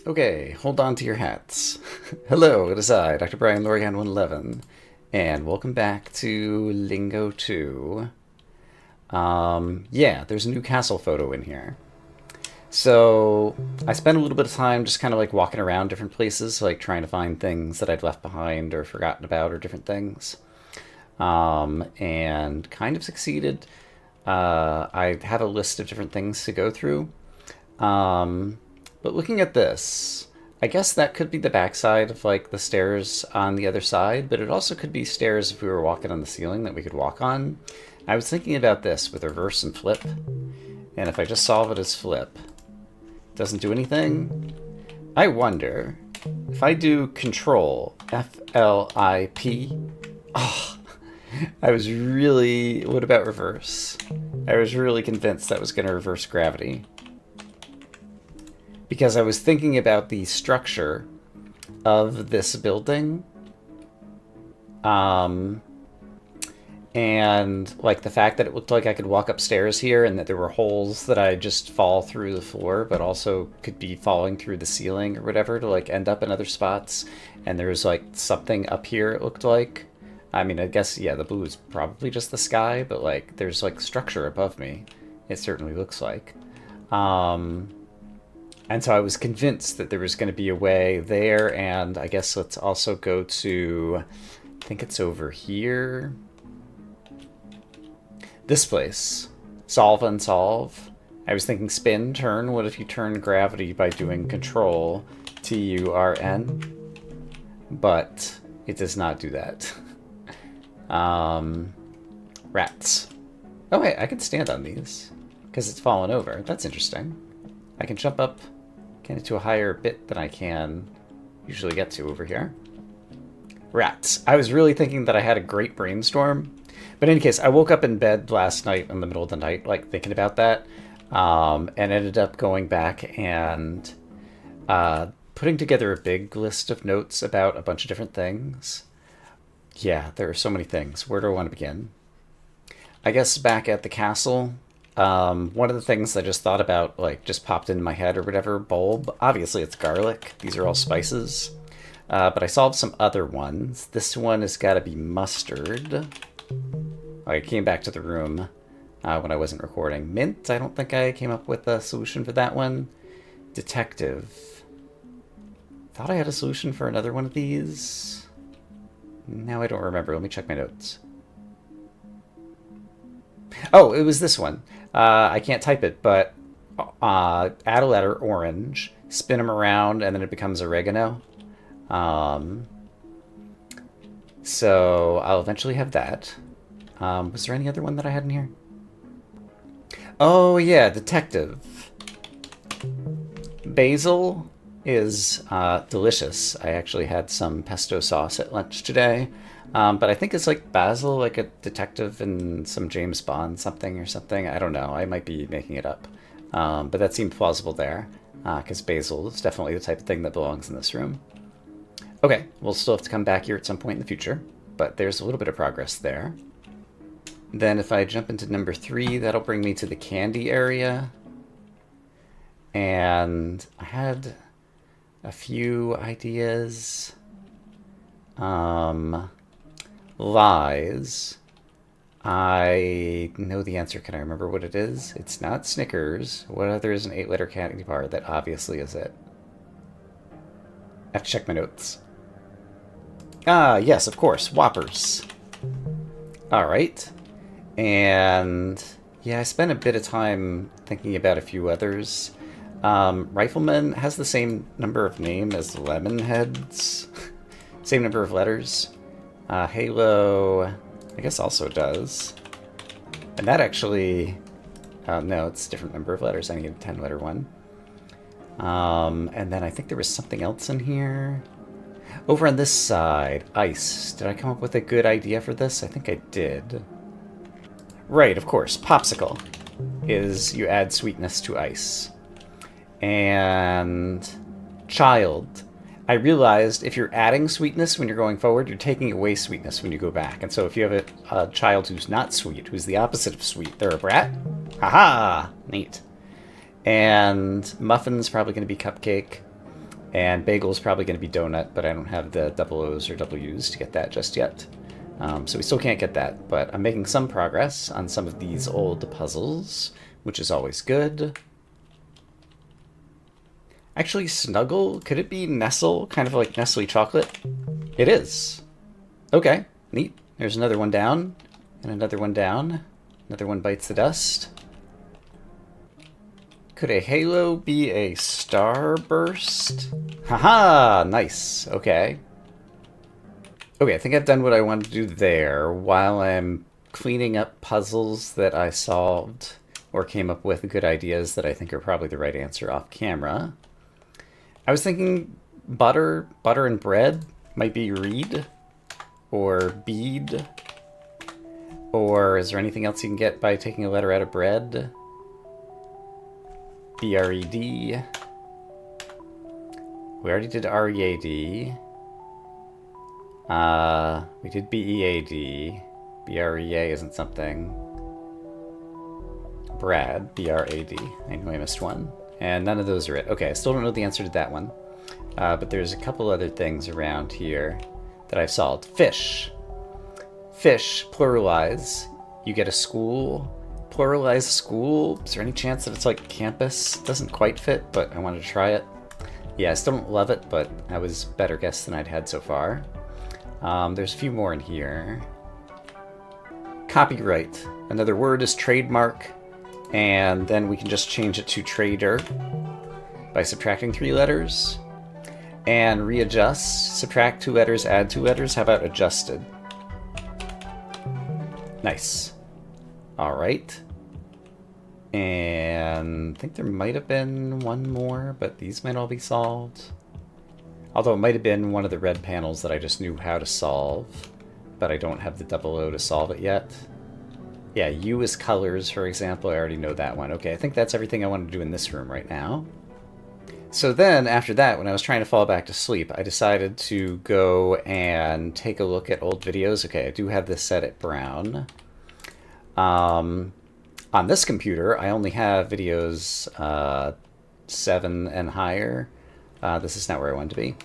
Okay, hold on to your hats. Hello, it is I, Dr. Brian Lorian 111, and welcome back to Lingo 2. Yeah, there's a new castle photo in here. So, I spent a little bit of time just kind of like walking around different places, like trying to find things that I'd left behind or forgotten about or different things. And kind of succeeded. I have a list of different things to go through. Um, but looking at this, I guess that could be the backside of like the stairs on the other side, but it also could be stairs if we were walking on the ceiling that we could walk on. I was thinking about this with reverse and flip, and if I just solve it as flip, it doesn't do anything. I wonder if I do control FLIP. Oh, I was really. What about reverse? I was really convinced that was going to reverse gravity because I was thinking about the structure of this building, um, and like the fact that it looked like I could walk upstairs here and that there were holes that I just fall through the floor, but also could be falling through the ceiling or whatever to like end up in other spots. And there was like something up here, it looked like. I mean, I guess, yeah, the blue is probably just the sky, but like there's like structure above me. It certainly looks like. Um, And so I was convinced that there was going to be a way there, and I guess let's also go to, I think it's over here. This place. Solve, unsolve. I was thinking spin, turn. What if you turn gravity by doing control TURN? But it does not do that. Um, Rats. Oh, hey, I can stand on these because it's fallen over. That's interesting. I can jump up, get into a higher bit than I can usually get to over here. Rats. I was really thinking that I had a great brainstorm. But in any case, I woke up in bed last night in the middle of the night, like thinking about that, and ended up going back and putting together a big list of notes about a bunch of different things. Yeah, there are so many things. Where do I want to begin? I guess back at the castle, one of the things I just thought about, like, just popped into my head or whatever, bulb. Obviously, it's garlic. These are all spices. But I solved some other ones. This one has got to be mustard. I came back to the room when I wasn't recording. Mint, I don't think I came up with a solution for that one. Detective. Thought I had a solution for another one of these. Now I don't remember. Let me check my notes. Oh, it was this one. I can't type it, but add a letter, orange, spin them around, and then it becomes oregano. Um, so I'll eventually have that. Was there any other one that I had in here? Oh, yeah, detective. Basil is delicious. I actually had some pesto sauce at lunch today. But I think it's like basil, like a detective in some James Bond something or something. I don't know. I might be making it up. But that seemed plausible there, because basil is definitely the type of thing that belongs in this room. Okay, we'll still have to come back here at some point in the future, but there's a little bit of progress there. Then if I jump into number 3, that'll bring me to the candy area. And I had a few ideas. Lies. I know the answer. Can I remember what it is? It's not Snickers. What other is an 8-letter candy bar? That obviously is it. I have to check my notes. Ah, yes, of course. Whoppers. Alright. And yeah, I spent a bit of time thinking about a few others. Rifleman has the same number of name as Lemonheads. Same number of letters. Halo, I guess also does. And that actually, no, it's a different number of letters. I need a 10-letter one. And then I think there was something else in here. Over on this side, ice. Did I come up with a good idea for this? I think I did. Right, of course. Popsicle is you add sweetness to ice. And child. I realized if you're adding sweetness when you're going forward, you're taking away sweetness when you go back. And so if you have a child who's not sweet, who's the opposite of sweet, they're a brat. Haha! Neat. And muffin's probably going to be cupcake. And bagel's probably going to be donut, but I don't have the double O's or W's to get that just yet. So we still can't get that, but I'm making some progress on some of these old puzzles, which is always good. Actually, Snuggle, could it be Nestle? Kind of like Nestle chocolate? It is. Okay, neat. There's another one down, and another one down. Another one bites the dust. Could a halo be a starburst? Haha, nice. Okay. Okay, I think I've done what I wanted to do there while I'm cleaning up puzzles that I solved or came up with good ideas that I think are probably the right answer off camera. I was thinking butter and bread might be reed or bead. Or is there anything else you can get by taking a letter out of bread? B-R-E-D. We already did R-E-A-D. We did B-E-A-D. B-R-E-A isn't something. Brad, B-R-A-D. I know I missed one. And none of those are it. Okay, I still don't know the answer to that one. But there's a couple other things around here that I've solved. Fish. Fish, pluralize. You get a school. Pluralize school. Is there any chance that it's like campus? Doesn't quite fit, but I wanted to try it. Yeah, I still don't love it, but I was better guess than I'd had so far. There's a few more in here. Copyright. Another word is trademark, and then we can just change it to trader by subtracting 3 letters. And readjust. Subtract 2 letters, add 2 letters. How about adjusted? Nice. All right. And I think there might have been one more, but these might all be solved. Although it might have been one of the red panels that I just knew how to solve, but I don't have the double O to solve it yet. Yeah, U is colors, for example. I already know that one. Okay, I think that's everything I want to do in this room right now. So then, after that, when I was trying to fall back to sleep, I decided to go and take a look at old videos. Okay, I do have this set at brown. On this computer, I only have videos 7 and higher. This is not where I want to be.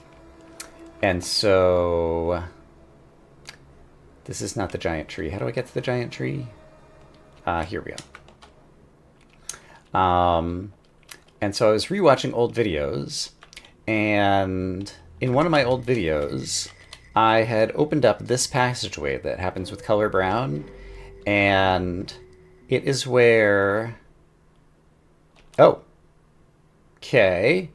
And so, this is not the giant tree. How do I get to the giant tree? Here we go. And so I was rewatching old videos, and in one of my old videos, I had opened up this passageway that happens with color brown, and it is where... Oh. Okay.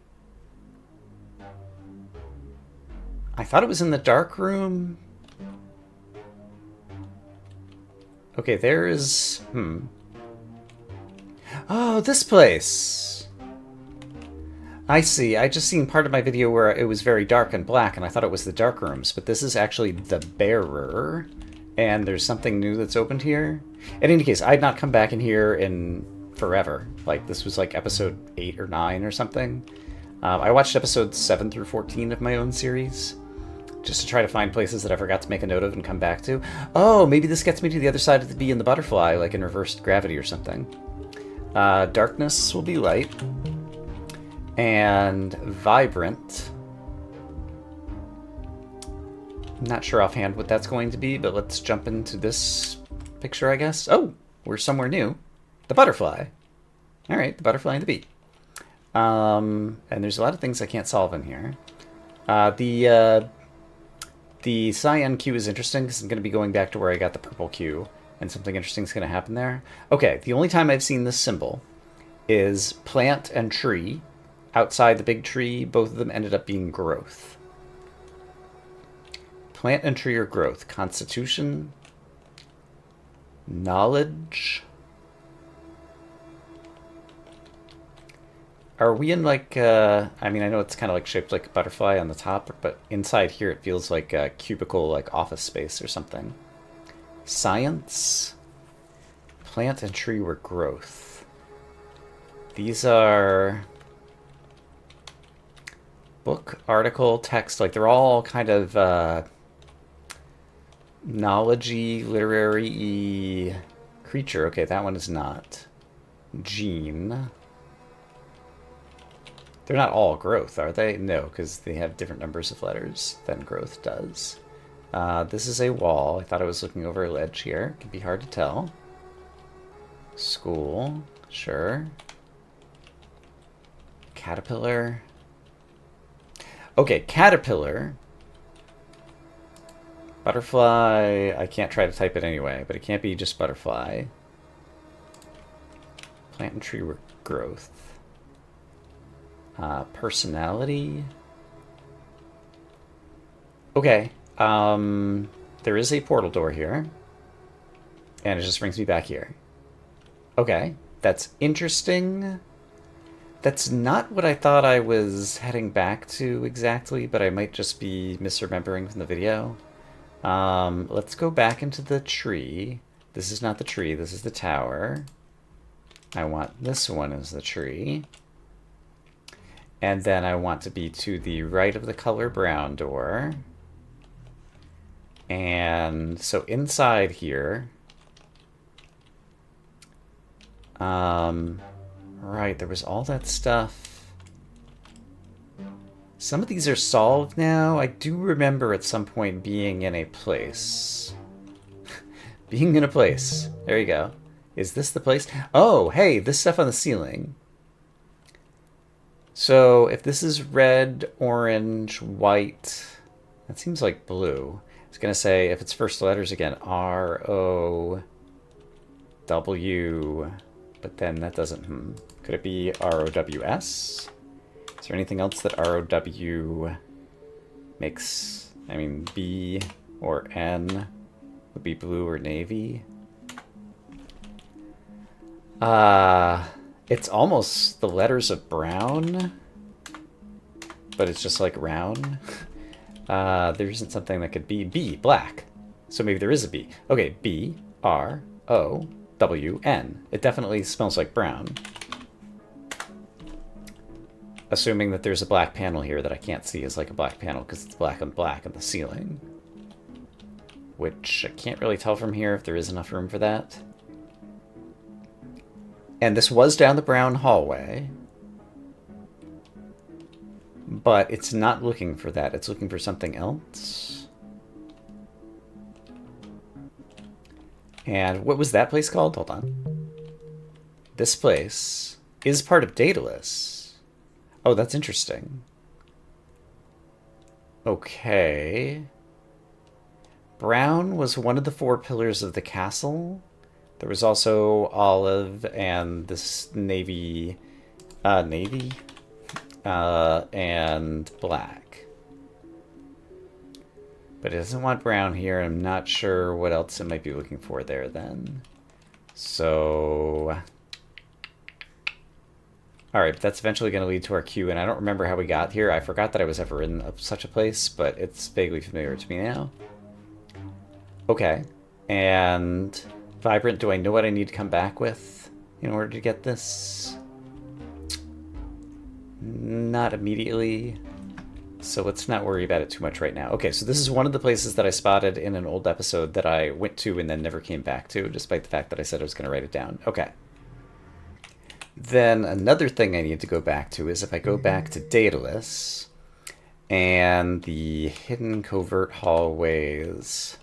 I thought it was in the dark room. Okay, there's... Oh, this place! I see. I just seen part of my video where it was very dark and black, and I thought it was the dark rooms, but this is actually the bearer, and there's something new that's opened here. In any case, I had not come back in here in forever. Like, this was like episode 8 or 9 or something. I watched episodes 7 through 14 of my own series, just to try to find places that I forgot to make a note of and come back to. Oh, maybe this gets me to the other side of the bee and the butterfly, like in reversed gravity or something. Darkness will be light. And vibrant. I'm not sure offhand what that's going to be, but let's jump into this picture, I guess. Oh, we're somewhere new. The butterfly. All right, the butterfly and the bee. And there's a lot of things I can't solve in here. The cyan cue is interesting because I'm going to be going back to where I got the purple cue, and something interesting is going to happen there. Okay, the only time I've seen this symbol is plant and tree. Outside the big tree, both of them ended up being growth. Plant and tree are growth. Constitution. Knowledge. Are we in like, I mean, I know it's kind of like shaped like a butterfly on the top, but inside here it feels like a cubicle, like office space or something. Science. Plant and tree were growth. These are... book, article, text, like they're all kind of knowledge-y, literary-y creature. Okay, that one is not. Gene. They're not all growth, are they? No, because they have different numbers of letters than growth does. This is a wall. I thought I was looking over a ledge here. It can be hard to tell. School, sure. Caterpillar. Okay, caterpillar. Butterfly. I can't try to type it anyway, but it can't be just butterfly. Plant and tree growth. Personality. Okay. There is a portal door here. And it just brings me back here. Okay. That's interesting. That's not what I thought I was heading back to exactly, but I might just be misremembering from the video. Let's go back into the tree. This is not the tree, this is the tower. I want this one as the tree. And then I want to be to the right of the color brown door. And so inside here... right, there was all that stuff. Some of these are solved now. I do remember at some point being in a place. Being in a place. There you go. Is this the place? Oh, hey, this stuff on the ceiling. So if this is red, orange, white, that seems like blue. I was going to say, if it's first letters again, R-O-W, but then that doesn't, Could it be R-O-W-S? Is there anything else that R-O-W makes, I mean, B or N would be blue or navy? It's almost the letters of brown, but it's just like round. There isn't something that could be B, black. So maybe there is a B. Okay, B, R, O, W, N. It definitely smells like brown. Assuming that there's a black panel here that I can't see as like a black panel because it's black on black on the ceiling. Which I can't really tell from here if there is enough room for that. And this was down the brown hallway. But it's not looking for that. It's looking for something else. And what was that place called? Hold on. This place is part of Daedalus. Oh, that's interesting. Okay. Brown was one of the 4 pillars of the castle. There was also olive and this navy, and black. But it doesn't want brown here. I'm not sure what else it might be looking for there then. So... Alright, that's eventually going to lead to our queue, and I don't remember how we got here. I forgot that I was ever in such a place, but it's vaguely familiar to me now. Okay, and... Vibrant, do I know what I need to come back with in order to get this? Not immediately, so let's not worry about it too much right now. Okay, so this is one of the places that I spotted in an old episode that I went to and then never came back to, despite the fact that I said I was going to write it down. Okay. Then another thing I need to go back to is if I go back to Daedalus and the hidden covert hallways.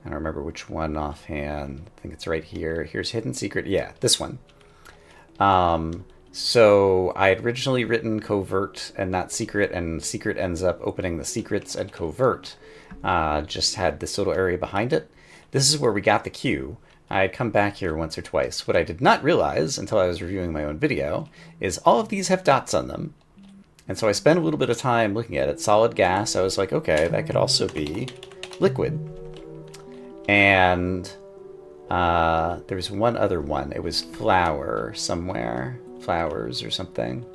I don't remember which one offhand. I think it's right here. Here's Hidden Secret. Yeah, this one. So I had originally written covert and not secret, and secret ends up opening the secrets, and covert just had this little area behind it. This is where we got the queue. I had come back here once or twice. What I did not realize until I was reviewing my own video is all of these have dots on them. And so I spent a little bit of time looking at it. Solid gas, I was like, okay, that could also be liquid. And there was one other one. It was flower somewhere. Flowers or something.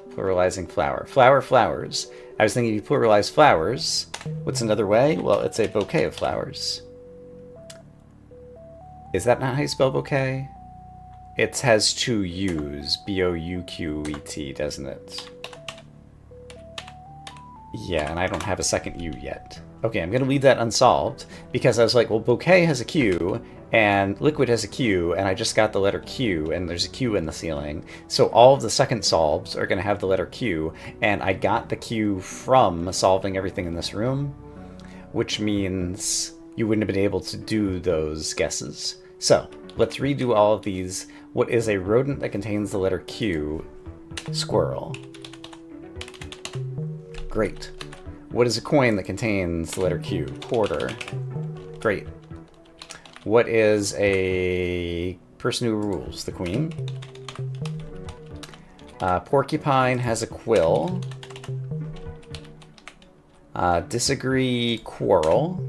Pluralizing flower. Flower, flowers. I was thinking if you pluralize flowers, what's another way? Well, it's a bouquet of flowers. Is that not how you spell bouquet? It has 2 U's. B-O-U-Q-E-T, doesn't it? Yeah, and I don't have a second U yet. Okay, I'm going to leave that unsolved because I was like, well, bouquet has a Q and liquid has a Q, and I just got the letter Q, and there's a Q in the ceiling. So all of the second solves are going to have the letter Q, and I got the Q from solving everything in this room, which means you wouldn't have been able to do those guesses. So let's redo all of these. What is a rodent that contains the letter Q? Squirrel. Great. What is a coin that contains the letter Q? Quarter. Great. What is a person who rules? The queen. Porcupine has a quill. Disagree, quarrel.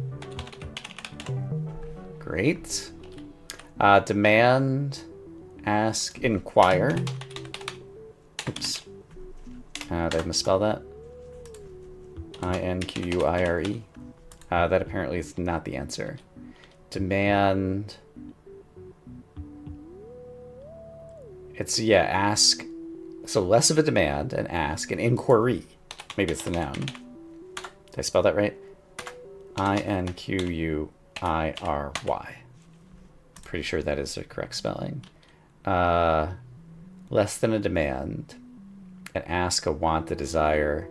Great. Demand, ask, inquire. Oops. Did I misspell that? I-N-Q-U-I-R-E. That apparently is not the answer. Demand. It's, yeah, ask. So less of a demand, an ask, an inquiry. Maybe it's the noun. Did I spell that right? I-N-Q-U-I-R-Y. Pretty sure that is the correct spelling. Less than a demand. An ask, a want, a desire.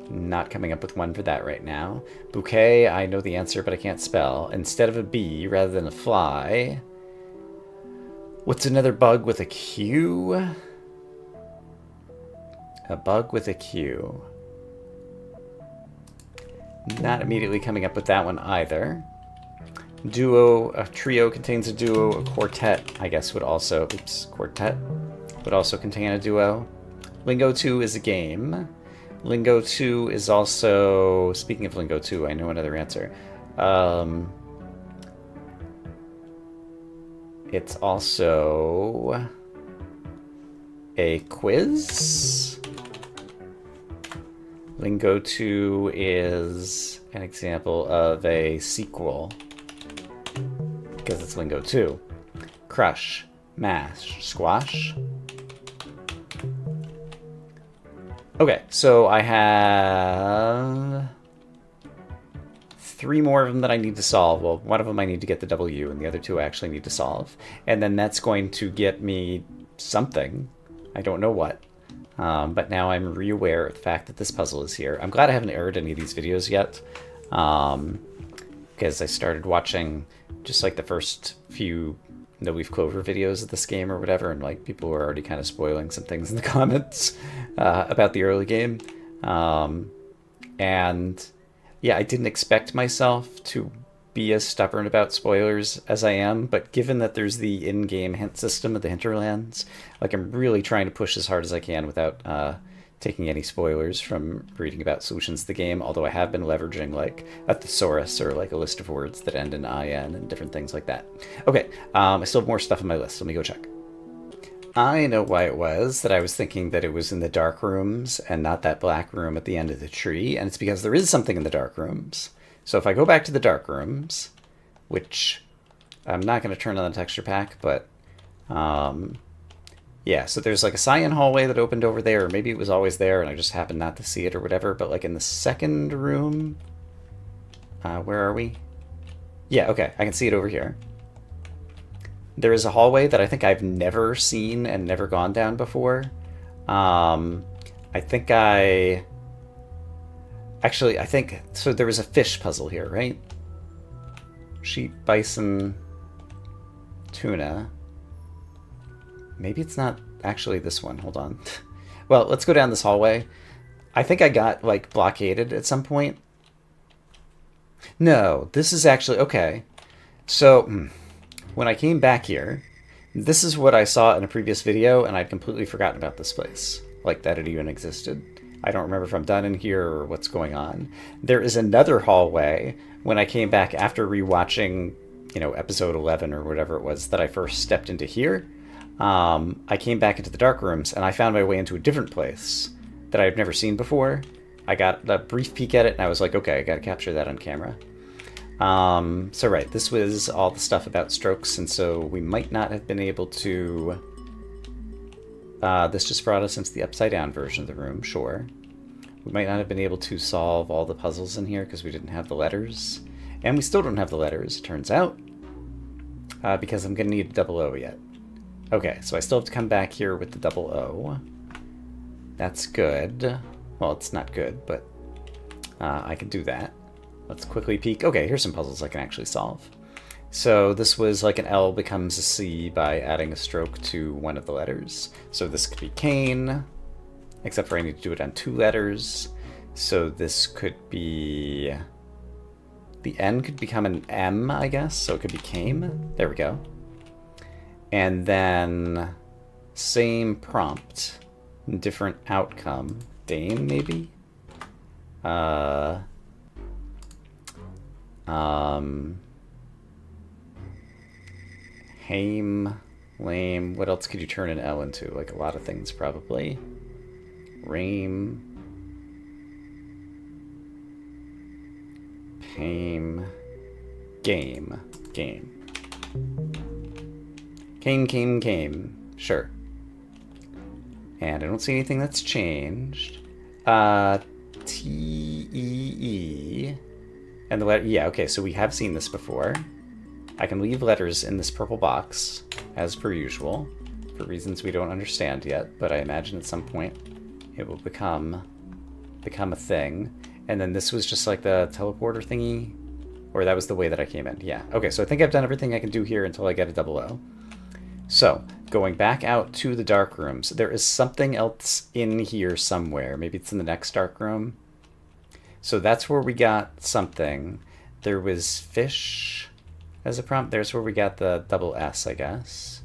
Not coming up with one for that right now. Bouquet, I know the answer, but I can't spell. Instead of a bee, rather than a fly. What's another bug with a Q? A bug with a Q. Not immediately coming up with that one either. Duo, a trio contains a duo. A quartet, I guess, would also... Oops, quartet would also contain a duo. Lingo 2 is a game. Lingo 2 is also... Speaking of Lingo 2, I know another answer. It's also... a quiz. Lingo 2 is an example of a sequel. Because it's Lingo 2. Crush, mash, squash. Okay, so I have 3 more of them that I need to solve. Well, one of them I need to get the W, and the other 2 I actually need to solve. And then that's going to get me something. I don't know what. But now I'm re-aware of the fact that this puzzle is here. I'm glad I haven't aired any of these videos yet. Because I started watching just like the first few No Leaf Clover videos of this game or whatever, and like people were already kind of spoiling some things in the comments about the early game. And yeah, I didn't expect myself to be as stubborn about spoilers as I am, but given that there's the in-game hint system of the hinterlands, like I'm really trying to push as hard as I can without taking any spoilers from reading about solutions to the game, although I have been leveraging like a thesaurus or like a list of words that end in IN and different things like that. Okay, I still have more stuff on my list. Let me go check. I know why it was that I was thinking that it was in the dark rooms and not that black room at the end of the tree, and it's because there is something in the dark rooms. So if I go back to the dark rooms, which I'm not going to turn on the texture pack, but yeah, so there's like a cyan hallway that opened over there, or maybe it was always there and I just happened not to see it or whatever, but like in the second room, where are we? Yeah, okay, I can see it over here. There is a hallway that I think I've never seen and never gone down before. I think Actually, I think... So there was a fish puzzle here, right? Sheep, bison, tuna. Maybe it's not actually this one. Hold on. Well, let's go down this hallway. I think I got, like, blockaded at some point. No, this is actually... Okay. So, when I came back here, this is what I saw in a previous video, and I'd completely forgotten about this place. Like, that it even existed. I don't remember if I'm done in here or what's going on. There is another hallway when I came back after rewatching, you know, episode 11 or whatever it was that I first stepped into here. I came back into the dark rooms and I found my way into a different place that I've never seen before. I got a brief peek at it and I was like, okay, I gotta capture that on camera. So right, this was all the stuff about strokes, and so we might not have been able to This just brought us into the upside down version of the room, sure. We might not have been able to solve all the puzzles in here because we didn't have the letters. And we still don't have the letters, it turns out. Because I'm going to need a double O yet. Okay, so I still have to come back here with the double O. That's good. Well, it's not good, but I can do that. Let's quickly peek. Okay, here's some puzzles I can actually solve. So this was like an L becomes a C by adding a stroke to one of the letters. So this could be cane, except for I need to do it on 2 letters. So this could be... The N could become an M, I guess, so it could be came. There we go. And then same prompt, different outcome. Dame, maybe? Hame, lame. What else could you turn an L into? Like a lot of things, probably. Rame. Game. Game. Came. Sure. And I don't see anything that's changed. T-E-E. And the letter... Yeah, okay, so we have seen this before. I can leave letters in this purple box, as per usual, for reasons we don't understand yet, but I imagine at some point it will become a thing. And then this was just like the teleporter thingy, or that was the way that I came in. Yeah. Okay, so I think I've done everything I can do here until I get a double O. So, going back out to the dark rooms, there is something else in here somewhere. Maybe it's in the next dark room. So that's where we got something. There was fish as a prompt. There's where we got the double S, I guess.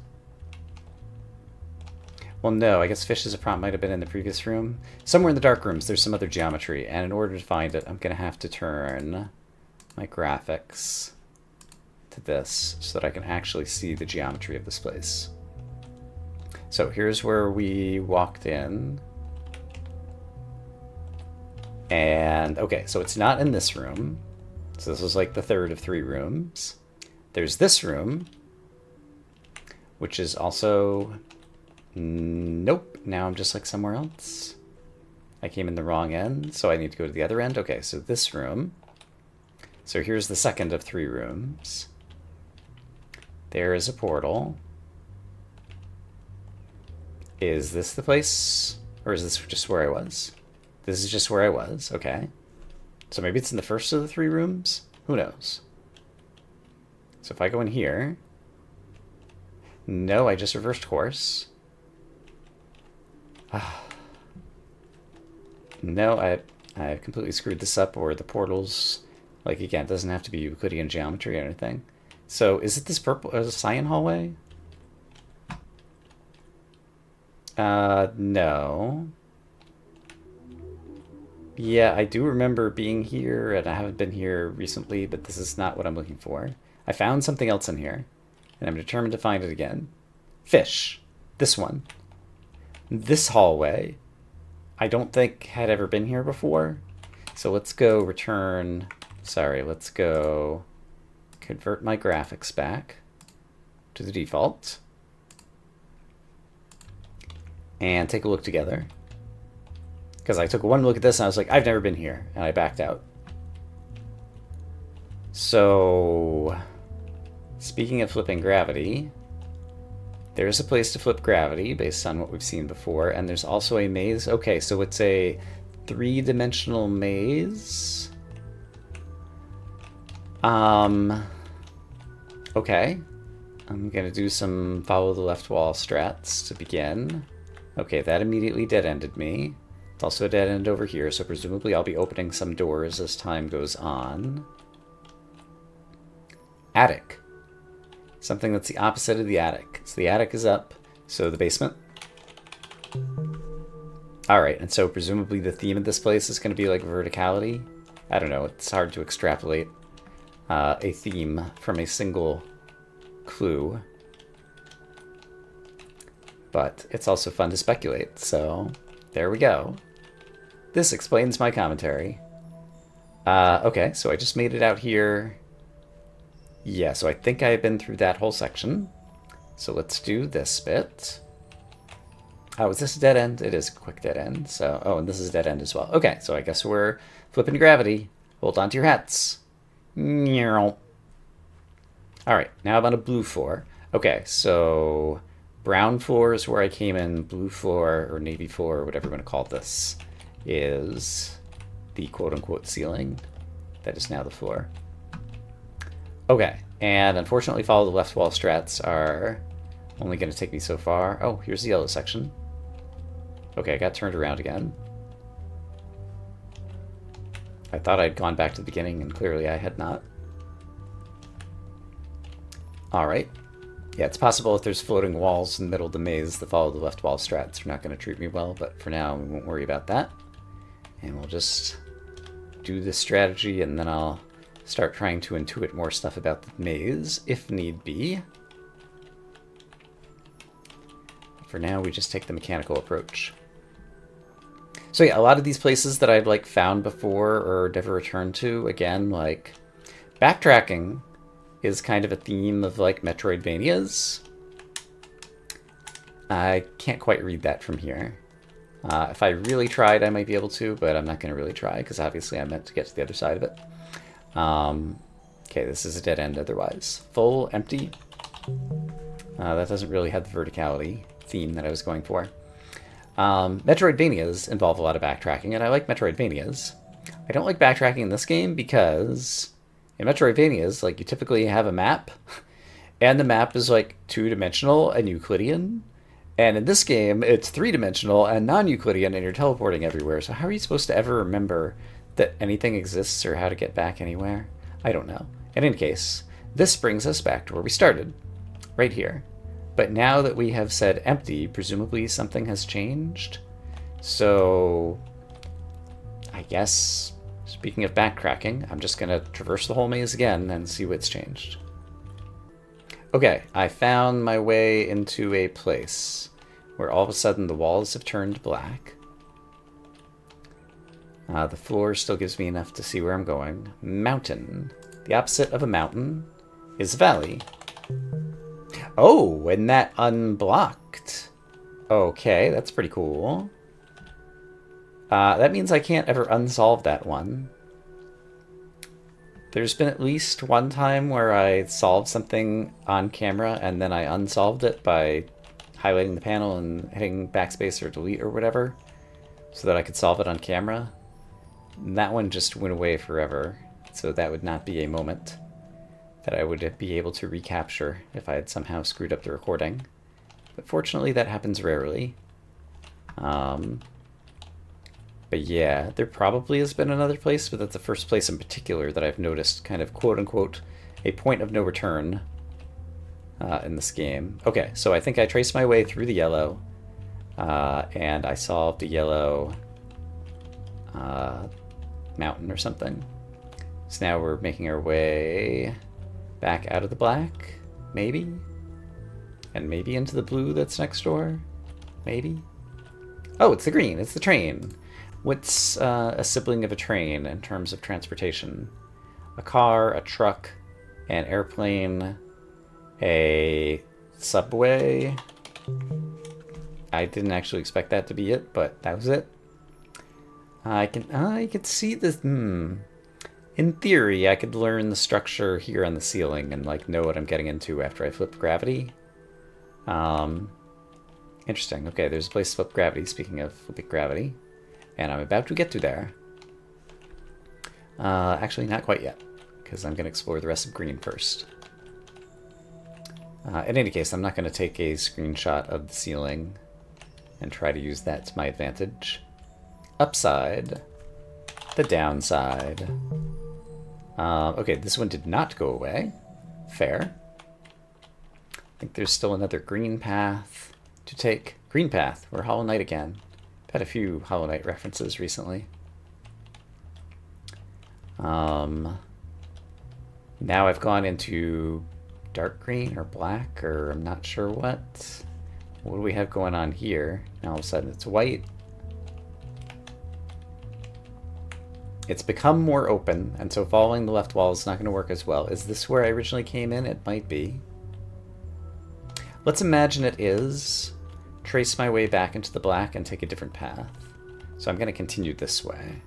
Well, no, I guess fish as a prompt might have been in the previous room. Somewhere in the dark rooms, there's some other geometry, and in order to find it, I'm going to have to turn my graphics to this so that I can actually see the geometry of this place. So here's where we walked in. And, okay, so it's not in this room. So this was like the third of 3 rooms. There's this room, which is also... Nope, now I'm just like somewhere else. I came in the wrong end, so I need to go to the other end. Okay, so this room. So here's the second of 3 rooms. There is a portal. Is this the place? Or is this just where I was? This is just where I was, okay. So maybe it's in the first of the 3 rooms? Who knows? So if I go in here... No, I just reversed course. No, I completely screwed this up, or the portals... Like, again, it doesn't have to be Euclidean geometry or anything. So, is it this purple... Is it a cyan hallway? No. Yeah, I do remember being here, and I haven't been here recently, but this is not what I'm looking for. I found something else in here, and I'm determined to find it again. Fish. This one. This hallway, I don't think had ever been here before. So let's go return... Sorry, let's go convert my graphics back to the default. And take a look together. Because I took one look at this and I was like, I've never been here. And I backed out. So, speaking of flipping gravity, there's a place to flip gravity based on what we've seen before. And there's also a maze. Okay, so it's a 3-dimensional maze. Okay. I'm gonna do some follow the left wall strats to begin. Okay, that immediately dead-ended me. It's also a dead end over here, so presumably I'll be opening some doors as time goes on. Attic. Something that's the opposite of the attic. So the attic is up, so the basement. Alright, and so presumably the theme of this place is going to be like verticality. I don't know, it's hard to extrapolate a theme from a single clue. But it's also fun to speculate, so there we go. This explains my commentary. Okay, so I just made it out here. Yeah, so I think I've been through that whole section. So let's do this bit. Oh, is this a dead end? It is a quick dead end. So, oh, and this is a dead end as well. Okay, so I guess we're flipping gravity. Hold on to your hats. All right, now I'm on a blue floor. Okay, so brown floor is where I came in. Blue floor or navy floor or whatever you want to call this is the quote-unquote ceiling. That is now the floor. Okay, and unfortunately follow the left wall strats are only going to take me so far. Oh, here's the yellow section. Okay, I got turned around again. I thought I'd gone back to the beginning, and clearly I had not. Alright. Yeah, it's possible if there's floating walls in the middle of the maze that follow the left wall strats are not going to treat me well, but for now we won't worry about that. And we'll just do this strategy, and then I'll start trying to intuit more stuff about the maze, if need be. For now, we just take the mechanical approach. So yeah, a lot of these places that I've like found before or never returned to, again, like backtracking is kind of a theme of like Metroidvanias. I can't quite read that from here. If I really tried, I might be able to, but I'm not going to really try because obviously I meant to get to the other side of it. Okay, this is a dead end otherwise. Full, empty. That doesn't really have the verticality theme that I was going for. Metroidvanias involve a lot of backtracking, and I like Metroidvanias. I don't like backtracking in this game because in Metroidvanias, like, you typically have a map, and the map is like 2-dimensional and Euclidean. And in this game, it's 3-dimensional and non-Euclidean, and you're teleporting everywhere. So how are you supposed to ever remember that anything exists or how to get back anywhere? I don't know. In any case, this brings us back to where we started, right here. But now that we have said empty, presumably something has changed. So I guess, speaking of backtracking, I'm just going to traverse the whole maze again and see what's changed. Okay, I found my way into a place where all of a sudden the walls have turned black. The floor still gives me enough to see where I'm going. Mountain. The opposite of a mountain is a valley. Oh, and that unblocked. Okay, that's pretty cool. That means I can't ever unsolve that one. There's been at least one time where I solved something on camera and then I unsolved it by highlighting the panel and hitting backspace or delete or whatever so that I could solve it on camera. And that one just went away forever, so that would not be a moment that I would be able to recapture if I had somehow screwed up the recording. But fortunately, that happens rarely. But yeah, there probably has been another place, but that's the first place in particular that I've noticed kind of quote-unquote a point of no return in this game. Okay, so I think I traced my way through the yellow, and I solved the yellow mountain or something. So now we're making our way back out of the black, maybe? And maybe into the blue that's next door? Maybe? Oh, it's the green, it's the train. What's a sibling of a train in terms of transportation? A car, a truck, an airplane, a subway. I didn't actually expect that to be it, but that was it. I could see this. In theory, I could learn the structure here on the ceiling and like know what I'm getting into after I flip gravity. Interesting. Okay, there's a place to flip gravity. Speaking of flipping gravity, and I'm about to get to there. Actually, not quite yet, because I'm going to explore the rest of green first. In any case, I'm not going to take a screenshot of the ceiling and try to use that to my advantage. Upside. The downside. Okay, this one did not go away. Fair. I think there's still another green path to take. Green path. We're Hollow Knight again. I've had a few Hollow Knight references recently. Now I've gone into dark green or black or I'm not sure what. What do we have going on here? Now all of a sudden it's white. It's become more open, and so following the left wall is not going to work as well. Is this where I originally came in? It might be. Let's imagine it is. trace my way back into the black and take a different path. So I'm going to continue this way.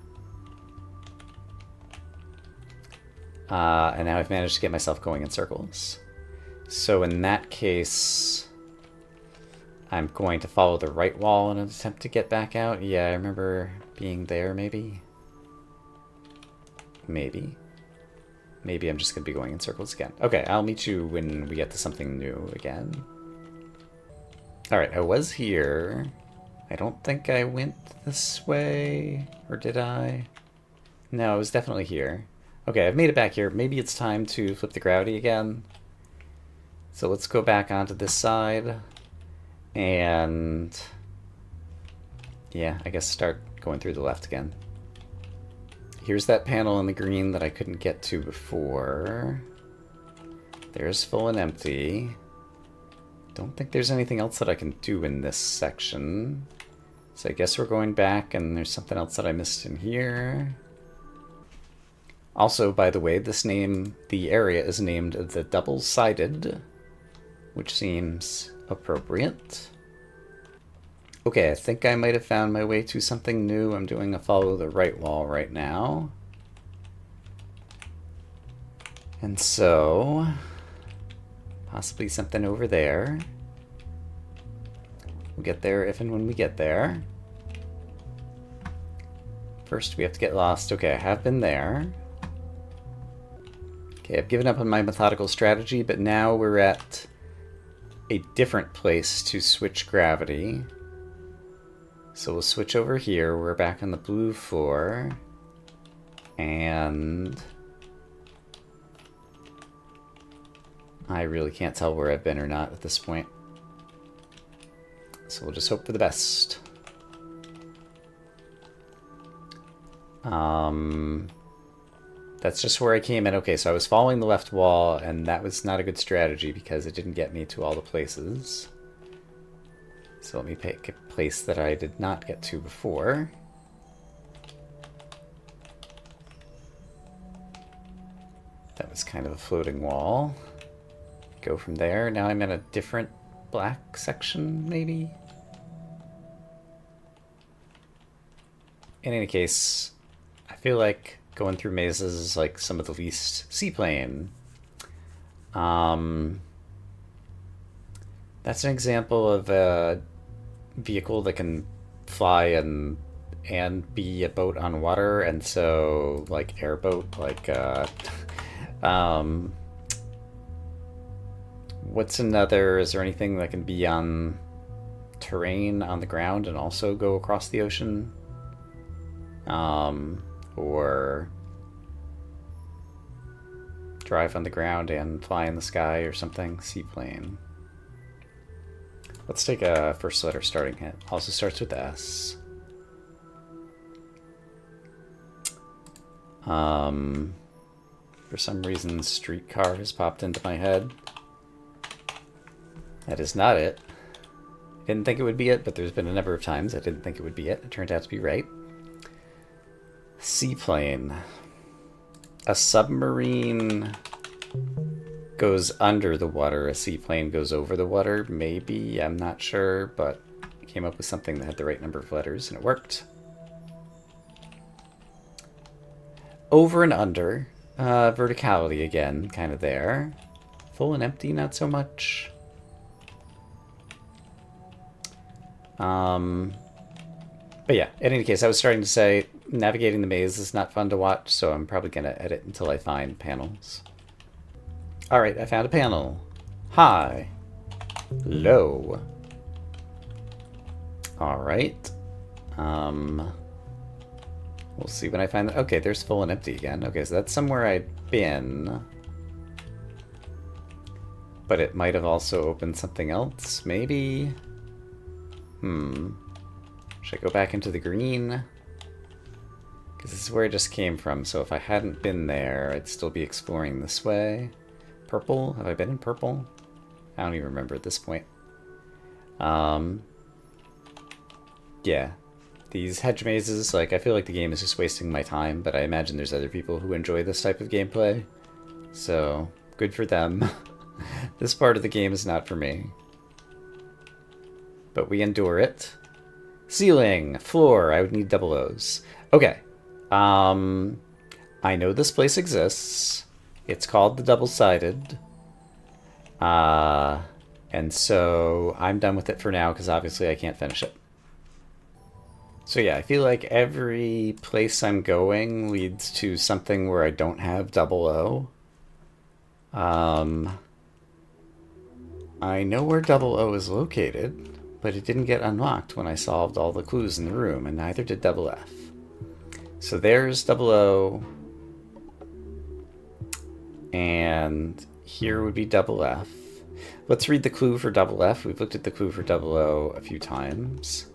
And now I've managed to get myself going in circles. So in that case, I'm going to follow the right wall in an attempt to get back out. Yeah, I remember being there, maybe. Maybe I'm just going to be going in circles again. Okay, I'll meet you when we get to something new again. Alright, I was here. I don't think I went this way. Or did I? No, I was definitely here. Okay, I've made it back here. Maybe it's time to flip the gravity again. So let's go back onto this side. And yeah, I guess start going through the left again. Here's that panel in the green that I couldn't get to before. There's full and empty. Don't think there's anything else that I can do in this section. So I guess we're going back, and there's something else that I missed in here. Also, by the way, the area is named the Double-Sided, which seems appropriate. Okay, I think I might have found my way to something new. I'm doing a follow the right wall right now. And so, possibly something over there. We'll get there if and when we get there. First, we have to get lost. Okay, I have been there. Okay, I've given up on my methodical strategy, but now we're at a different place to switch gravity. So we'll switch over here. We're back on the blue floor. And I really can't tell where I've been or not at this point. So we'll just hope for the best. That's just where I came in. Okay, so I was following the left wall, and that was not a good strategy because it didn't get me to all the places. So let me pick a place that I did not get to before. That was kind of a floating wall. Go from there. Now I'm in a different black section, maybe? In any case, I feel like going through mazes is like some of the least seaplane. That's an example of a vehicle that can fly and be a boat on water, and so like airboat, like what's another? Is there anything that can be on terrain on the ground and also go across the ocean? Or drive on the ground and fly in the sky or something? Seaplane. Let's take a first letter starting hit. Also starts with S. For some reason, streetcar has popped into my head. That is not it. I didn't think it would be it, but there's been a number of times I didn't think it would be it. It turned out to be right. Seaplane. A submarine goes under the water. A seaplane goes over the water. Maybe. I'm not sure, but I came up with something that had the right number of letters, and it worked. Over and under. Verticality again, kind of there. Full and empty, not so much. But yeah, in any case, I was starting to say navigating the maze is not fun to watch, so I'm probably going to edit until I find panels. Alright, I found a panel. High. Low. Alright. We'll see when I find that. Okay, there's full and empty again. Okay, so that's somewhere I'd been. But it might have also opened something else, maybe? Should I go back into the green? Because this is where I just came from, so if I hadn't been there, I'd still be exploring this way. Purple? Have I been in purple? I don't even remember at this point. Yeah. These hedge mazes, like, I feel like the game is just wasting my time, but I imagine there's other people who enjoy this type of gameplay. So, good for them. This part of the game is not for me. but we endure it. Ceiling, floor, I would need double O's. Okay. I know this place exists. It's called the Double-Sided. And so I'm done with it for now because obviously I can't finish it. So yeah, I feel like every place I'm going leads to something where I don't have double O. I know where double O is located, but it didn't get unlocked when I solved all the clues in the room, and neither did double F. So there's double O, and here would be double F. Let's read the clue for double F. We've looked at the clue for double O a few times,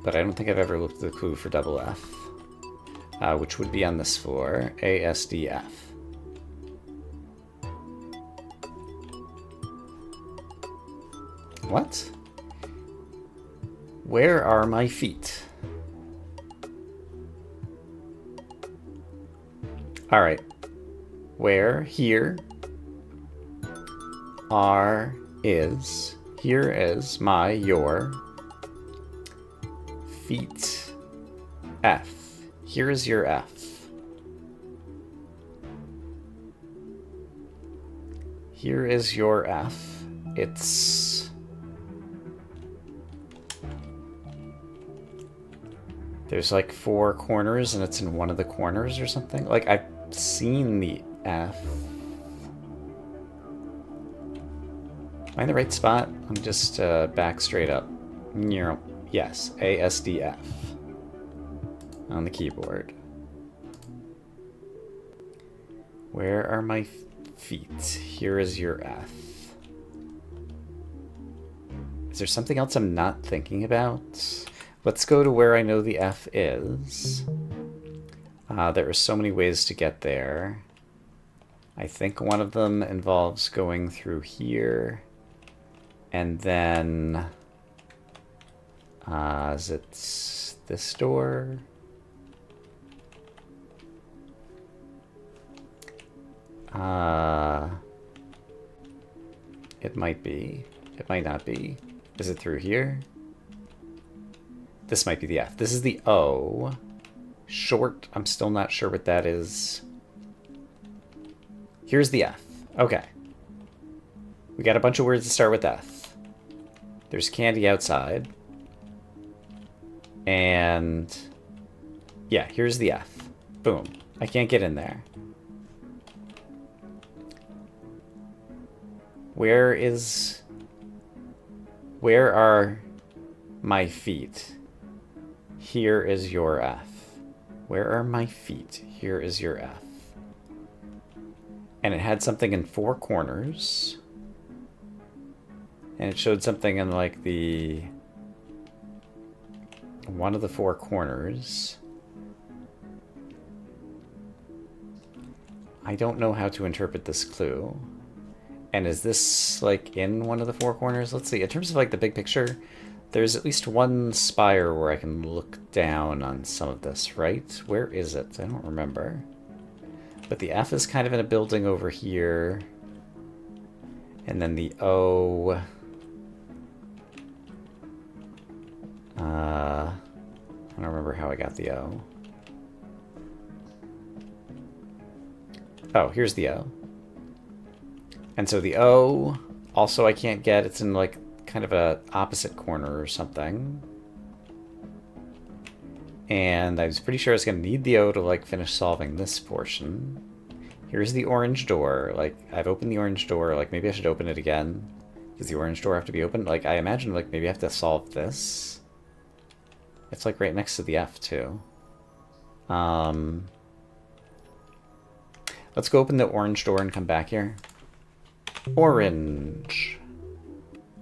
but I don't think I've ever looked at the clue for double F, which would be on this floor, ASDF. What? Where are my feet? All right. Where? Here. Are is. Here is my, your. Feet. F. Here is your F. Here is your F. It's... There's like 4 corners and it's in one of the corners or something. Like, I've seen the F. Am I in the right spot? I'm just back straight up. Yes, ASDF on the keyboard. Where are my feet? Here is your F. Is there something else I'm not thinking about? Let's go to where I know the F is. There are so many ways to get there. I think one of them involves going through here. And then... is it this door? It might be. It might not be. Is it through here? This might be the F. This is the O. Short. I'm still not sure what that is. Here's the F. Okay. We got a bunch of words that start with F. There's candy outside. And... yeah, here's the F. Boom. I can't get in there. Where are my feet? Here is your F. Where are my feet? Here is your F. And it had something in 4 corners. And it showed something in like the... one of the 4 corners. I don't know how to interpret this clue. And is this like in one of the 4 corners? Let's see. In terms of like the big picture, there's at least one spire where I can look down on some of this, right? Where is it? I don't remember. But the F is kind of in a building over here. And then the O... I don't remember how I got the O. Oh, here's the O. And so the O, also I can't get. It's in like kind of a opposite corner or something. And I was pretty sure I was going to need the O to like finish solving this portion. Here's the orange door. Like, I've opened the orange door. Like, maybe I should open it again. Does the orange door have to be opened? Like, I imagine like maybe I have to solve this. It's like right next to the F too. Let's go open the orange door and come back here. Orange.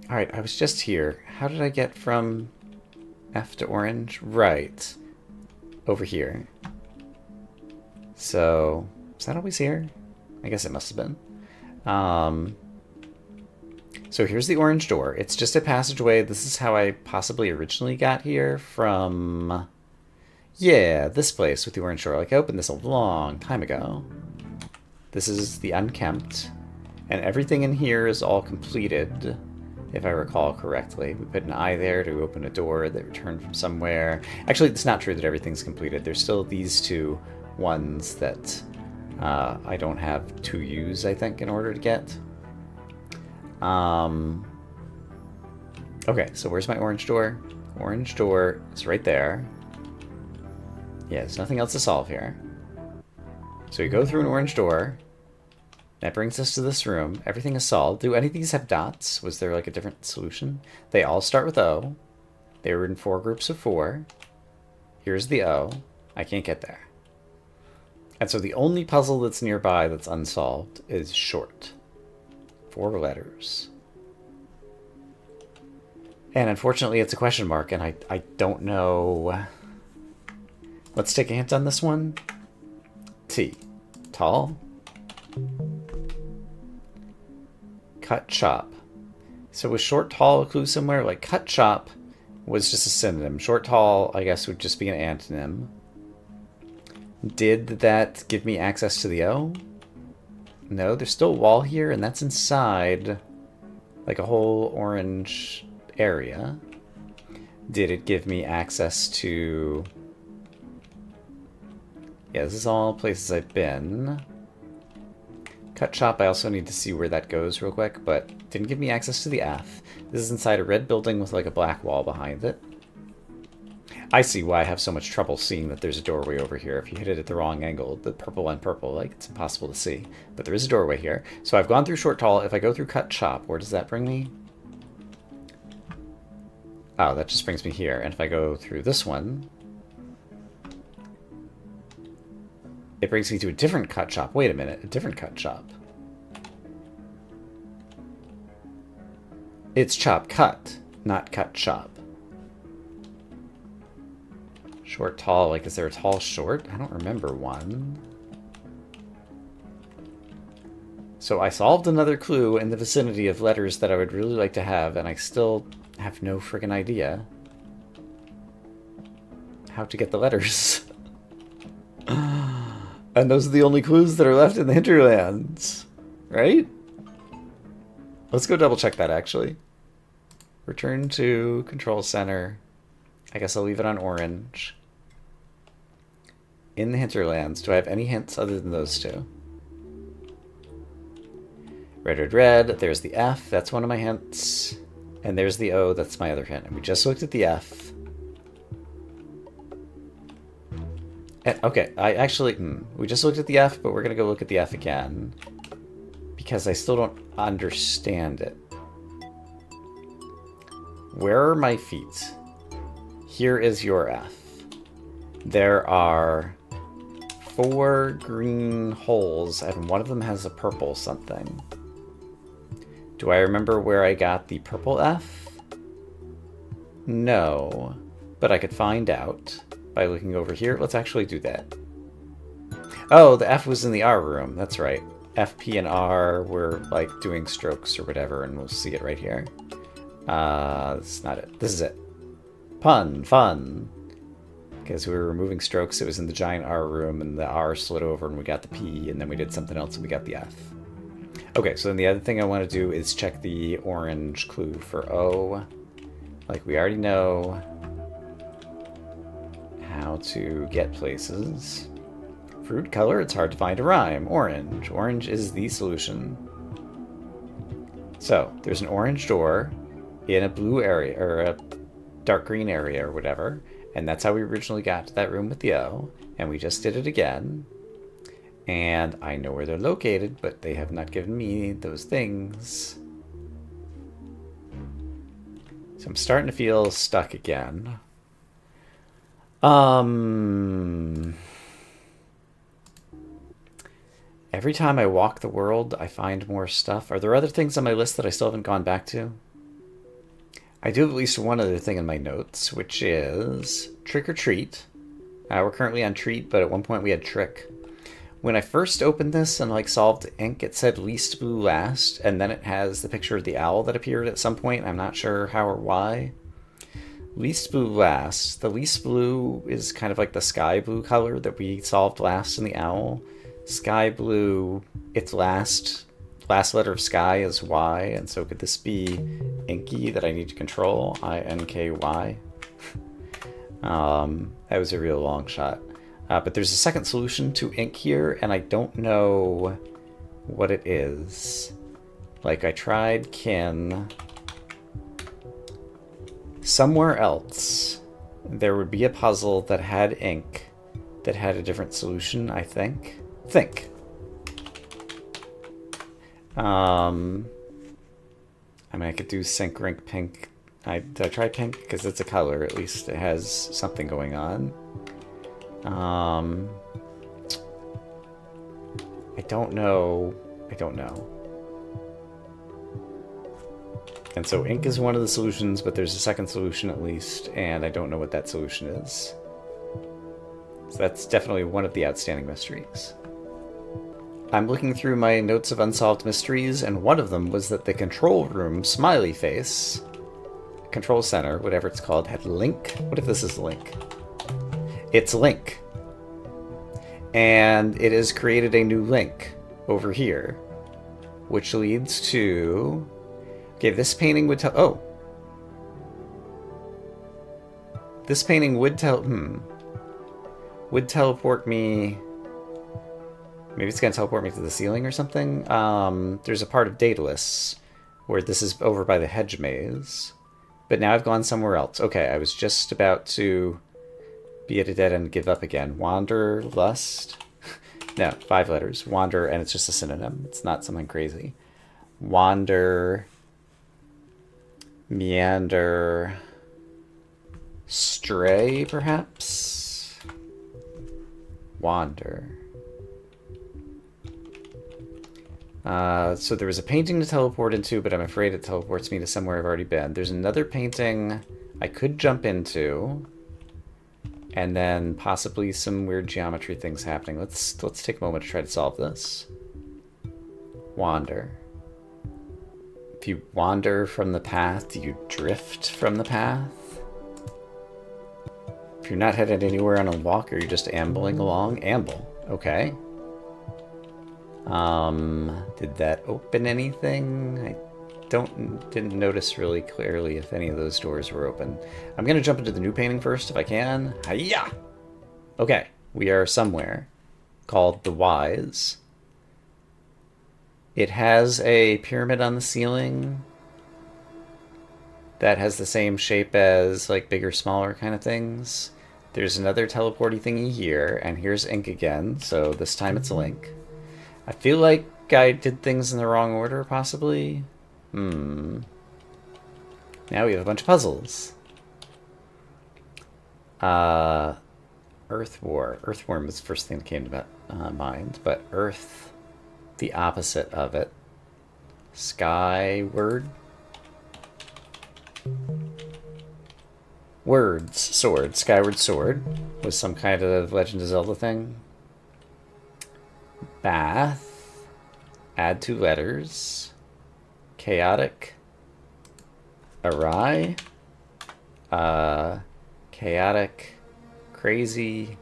Alright, I was just here. How did I get from F to orange? Right. Over here. So, is that always here? I guess it must have been. So here's the orange door. It's just a passageway. This is how I possibly originally got here from... yeah, this place with the orange door. Like, I opened this a long time ago. This is the unkempt. And everything in here is all completed, if I recall correctly. We put an eye there to open a door that returned from somewhere. Actually, it's not true that everything's completed. There's still these two ones that I don't have to use, I think, in order to get. Okay, so where's my orange door? Orange door is right there. Yeah, there's nothing else to solve here. So we go through an orange door. That brings us to this room. Everything is solved. Do any of these have dots? Was there like a different solution? They all start with O. They were in 4 groups of 4. Here's the O. I can't get there. And so the only puzzle that's nearby that's unsolved is short. 4 letters. And unfortunately it's a question mark, and I don't know. Let's take a hint on this one. T. Tall. Cut, chop. So was short, tall a clue somewhere? Like cut, chop was just a synonym. Short, tall, I guess, would just be an antonym. Did that give me access to the O? No, there's still a wall here, and that's inside like a whole orange area. Did it give me access to... Yeah, this is all places I've been. Cut, chop, I also need to see where that goes real quick, but didn't give me access to the F. This is inside a red building with like a black wall behind it. I see why I have so much trouble seeing that there's a doorway over here. If you hit it at the wrong angle, the purple on purple, like, it's impossible to see. But there is a doorway here. So I've gone through short, tall. If I go through cut, chop, where does that bring me? Oh, that just brings me here. And if I go through this one, it brings me to a different cut, chop. Wait a minute, a different cut, chop. It's chop, cut, not cut, chop. Short, tall, like, is there a tall, short? I don't remember one. So I solved another clue in the vicinity of letters that I would really like to have, and I still have no friggin' idea how to get the letters. And those are the only clues that are left in the hinterlands, right? Let's go double check that, actually. Return to control center. I guess I'll leave it on orange. In the hinterlands, do I have any hints other than those two? Red, red, red. There's the F. That's one of my hints. And there's the O. That's my other hint. And we just looked at the F. And, okay, I actually... we just looked at the F, but we're going to go look at the F again. Because I still don't understand it. Where are my feet? Here is your F. There are 4 green holes, and one of them has a purple something. Do I remember where I got the purple F? No, but I could find out by looking over here. Let's actually do that. Oh, the F was in the R room. That's right. F, P, and R were like doing strokes or whatever, and we'll see it right here. This is not it. This is it. Pun, fun. Because we were removing strokes, it was in the giant R room, and the R slid over, and we got the P, and then we did something else, and we got the F. Okay, so then the other thing I want to do is check the orange clue for O. Like, we already know how to get places. Fruit color, it's hard to find a rhyme. Orange. Orange is the solution. So, there's an orange door in a blue area, or a dark green area, or whatever. And that's how we originally got to that room with the O. And we just did it again. And I know where they're located, but they have not given me those things. So I'm starting to feel stuck again. Every time I walk the world, I find more stuff. Are there other things on my list that I still haven't gone back to? I do have at least one other thing in my notes, which is trick or treat. We're currently on treat, but at one point we had trick. When I first opened this and like solved ink, it said least blue last, and then it has the picture of the owl that appeared at some point. I'm not sure how or why. Least blue last. The least blue is kind of like the sky blue color that we solved last in the owl. Sky blue, its last letter of sky is Y, and so could this be Inky that I need to control. I-N-K-Y. That was a real long shot. But there's a second solution to ink here, and I don't know what it is. Like, I tried kin. Somewhere else, there would be a puzzle that had ink that had a different solution, I think. I mean, I could do sync rink pink. Did I try pink? Because it's a color, at least it has something going on. I don't know. And so ink is one of the solutions, but there's a second solution at least, and I don't know what that solution is. So that's definitely one of the outstanding mysteries. I'm looking through my notes of unsolved mysteries, and one of them was that the control room smiley face, control center, whatever it's called, had link. What if this is link? It's link. And it has created a new link over here, which leads to... Okay, this painting would tell... Oh. This painting would tell... Would teleport me... Maybe it's going to teleport me to the ceiling or something? There's a part of Daedalus where this is over by the hedge maze. But now I've gone somewhere else. Okay, I was just about to be at a dead end and give up again. Wanderlust? No, 5 letters. Wander, and it's just a synonym. It's not something crazy. Wander... Meander... Stray, perhaps? Wander... So there was a painting to teleport into, but I'm afraid it teleports me to somewhere I've already been. There's another painting I could jump into, and then possibly some weird geometry things happening. Let's take a moment to try to solve this. Wander. If you wander from the path, do you drift from the path? If you're not headed anywhere on a walk, or you're just ambling along, amble. Okay. Did that open anything? I didn't notice really clearly if any of those doors were open. I'm gonna jump into the new painting first if I can. Hiya! Okay, we are somewhere called the Wise. It has a pyramid on the ceiling that has the same shape as like bigger, smaller kind of things. There's another teleporty thingy here, and here's ink again, so this time it's a link. I feel like I did things in the wrong order, possibly. Now we have a bunch of puzzles. Earth War. Earthworm was the first thing that came to mind, but Earth, the opposite of it. Skyward. Words. Sword. Skyward Sword was some kind of Legend of Zelda thing. Bath. Add 2 letters. Chaotic. Awry. Chaotic. Crazy.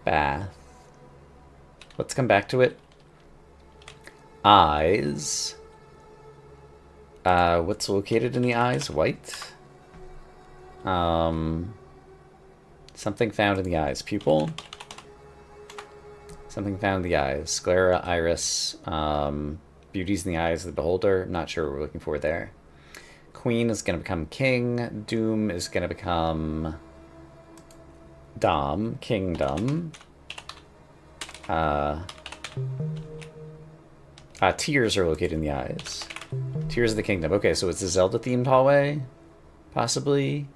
Bath. Let's come back to it. Eyes. What's located in the eyes? White. Something found in the eyes. Pupil. Something found in the eyes. Sclera, iris. Beauty's in the eyes of the beholder. I'm not sure what we're looking for there. Queen is going to become king. Doom is going to become dom. Kingdom. Tears are located in the eyes. Tears of the Kingdom. Okay, so it's a Zelda-themed hallway? Possibly.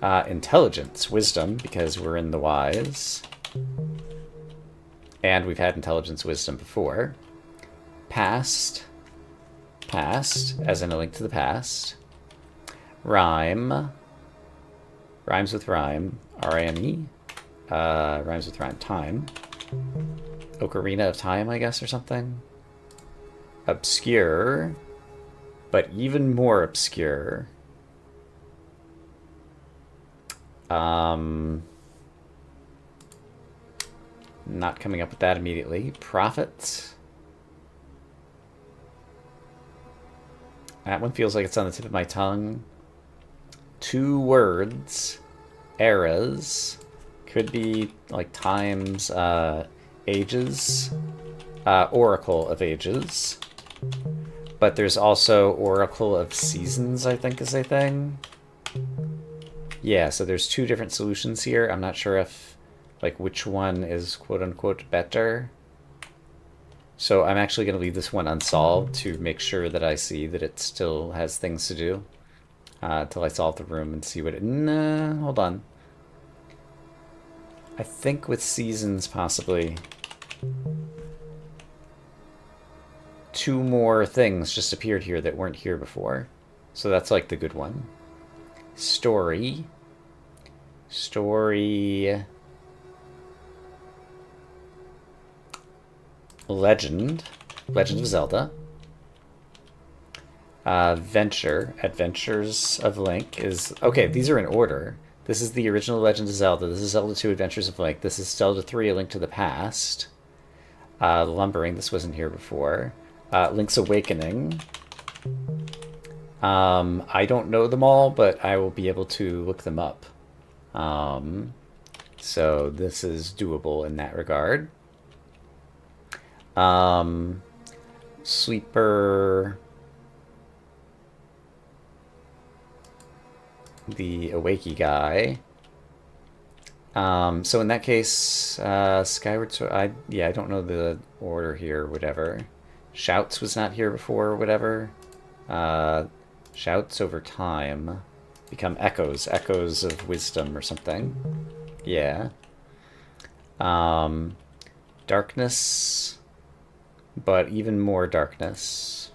Intelligence. Wisdom, because we're in the Wise. And we've had intelligence, wisdom before. Past. Past, as in a link to the past. Rhyme. Rhymes with rhyme. R-I-M-E. Rhymes with rhyme. Time. Ocarina of Time, I guess, or something. Obscure. But even more obscure. Not coming up with that immediately. Prophet. That one feels like it's on the tip of my tongue. 2 words. Eras. Could be like times, ages. Oracle of Ages. But there's also Oracle of Seasons, I think is a thing. Yeah, so there's 2 different solutions here. I'm not sure if, like, which one is quote-unquote better. So I'm actually going to leave this one unsolved to make sure that I see that it still has things to do. Until I solve the room and see what it... Nah, hold on. I think with Seasons, possibly. 2 more things just appeared here that weren't here before. So that's like the good one. Story. Legend. Legend of Zelda. Venture. Adventures of Link is... Okay, these are in order. This is the original Legend of Zelda. This is Zelda 2 Adventures of Link. This is Zelda 3 A Link to the Past. Lumbering. This wasn't here before. Link's Awakening. I don't know them all, but I will be able to look them up. So this is doable in that regard. Sleeper. The Awakey guy. So in that case, Skyward Sword, I don't know the order here, whatever. Shouts was not here before, whatever. Shouts over time become echoes, echoes of wisdom or something. Yeah. Darkness, but even more darkness.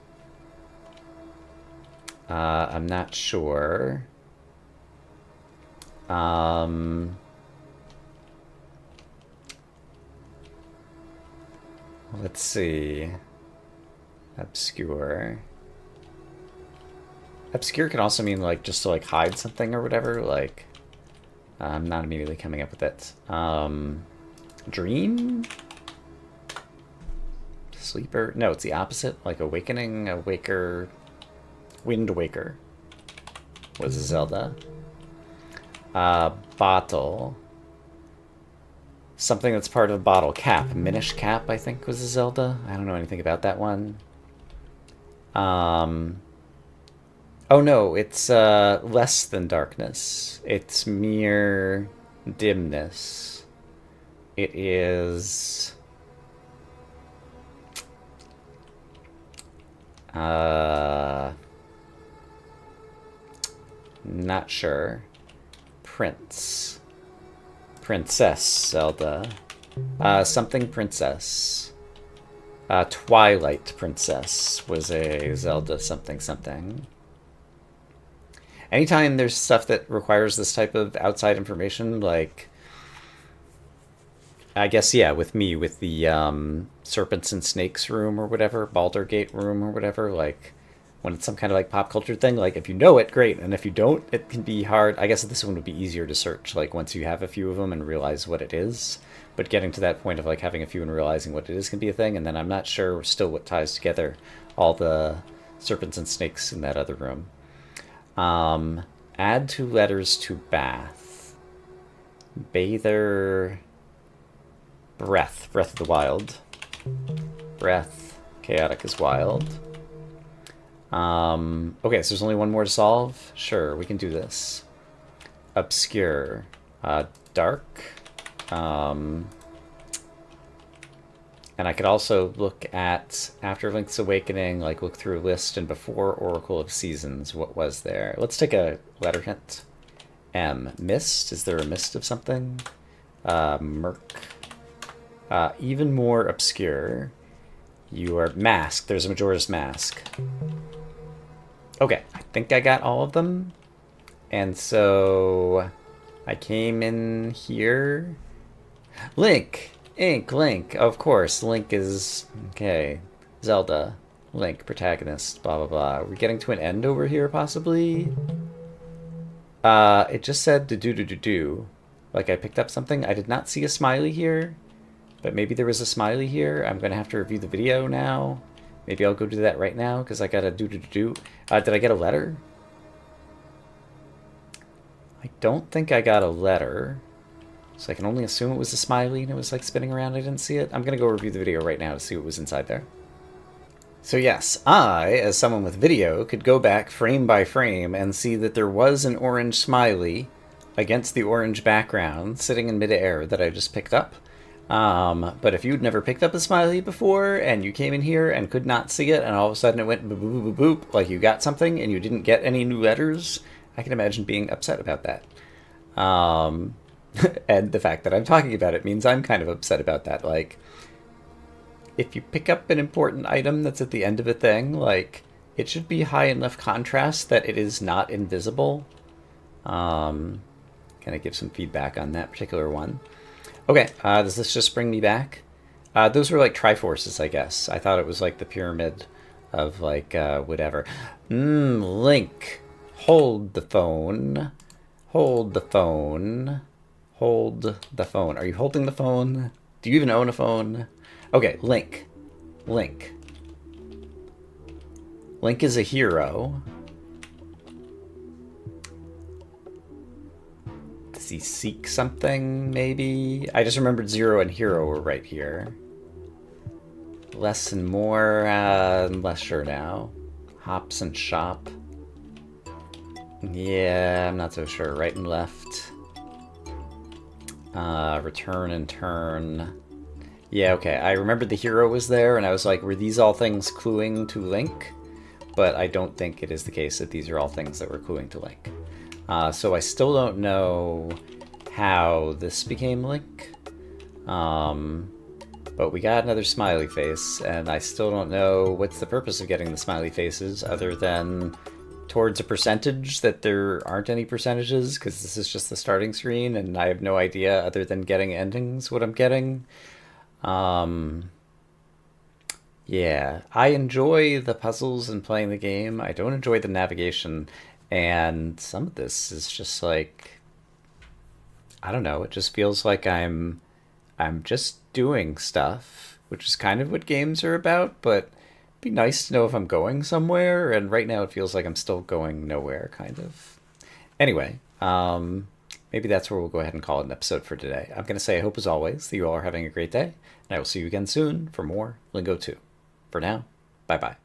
I'm not sure. Let's see. Obscure. Obscure can also mean like just to like hide something or whatever. Like, I'm not immediately coming up with it. Dream? Sleeper? No, it's the opposite. Like Awakening, Awaker, Wind Waker was Zelda. Bottle. Something that's part of a bottle. Cap. Minish Cap, I think, was a Zelda. I don't know anything about that one. Oh no, it's less than darkness. It's mere dimness. It is... not sure. Prince. Princess Zelda. Something Princess. Twilight Princess was a Zelda something something. Anytime there's stuff that requires this type of outside information, like... I guess, yeah, with me, with the Serpents and Snakes room or whatever, Baldur Gate room or whatever, like... when it's some kind of like pop culture thing, like if you know it, great, and if you don't, it can be hard. I guess this one would be easier to search, like once you have a few of them and realize what it is. But getting to that point of like having a few and realizing what it is can be a thing, and then I'm not sure still what ties together all the serpents and snakes in that other room. Add 2 letters to bath. Bather. Breath. Breath of the Wild. Breath. Chaotic is wild. Okay, so there's only one more to solve. Sure, we can do this. Obscure. Dark. And I could also look at, after Link's Awakening, like look through a list, and before Oracle of Seasons, what was there? Let's take a letter hint. M. Mist? Is there a mist of something? Murk. Even more obscure. You are Mask. There's a Majora's Mask. Okay, I think I got all of them. And so I came in here. Link! Link. Of course, Link is... Okay. Zelda. Link, protagonist, blah, blah, blah. Are we getting to an end over here, possibly? It just said do-do-do-do-do. Like I picked up something. I did not see a smiley here. But maybe there was a smiley here. I'm going to have to review the video now. Maybe I'll go do that right now because I got to do. Did I get a letter? I don't think I got a letter. So I can only assume it was a smiley and it was like spinning around. I didn't see it. I'm going to go review the video right now to see what was inside there. So yes, I, as someone with video, could go back frame by frame and see that there was an orange smiley against the orange background sitting in midair that I just picked up. But if you'd never picked up a smiley before and you came in here and could not see it and all of a sudden it went boop boop boop boop like you got something and you didn't get any new letters, I can imagine being upset about that. And the fact that I'm talking about it means I'm kind of upset about that. Like, if you pick up an important item that's at the end of a thing, like, it should be high enough contrast that it is not invisible. Can I give some feedback on that particular one? Okay, does this just bring me back? Those were like Triforces, I guess. I thought it was like the pyramid of like whatever. Link. Hold the phone. Hold the phone. Hold the phone. Are you holding the phone? Do you even own a phone? Okay, Link. Link. Link is a hero. Does he seek something, maybe? I just remembered Zero and Hero were right here. Less and more, I'm less sure now. Hops and shop. Yeah, I'm not so sure. Right and left. Return and turn. Yeah, okay. I remembered the hero was there, and I was like, were these all things cluing to Link? But I don't think it is the case that these are all things that were cluing to Link. So I still don't know how this became Link. But we got another smiley face, and I still don't know what's the purpose of getting the smiley faces other than towards a percentage that there aren't any percentages, because this is just the starting screen, and I have no idea other than getting endings what I'm getting. Yeah, I enjoy the puzzles and playing the game. I don't enjoy the navigation, and some of this is just like, I don't know, it just feels like I'm just doing stuff, which is kind of what games are about, but it'd be nice to know if I'm going somewhere, and right now it feels like I'm still going nowhere, kind of. Anyway, maybe that's where we'll go ahead and call it an episode for today. I'm going to say I hope, as always, that you all are having a great day, and I will see you again soon for more Lingo 2. For now, bye-bye.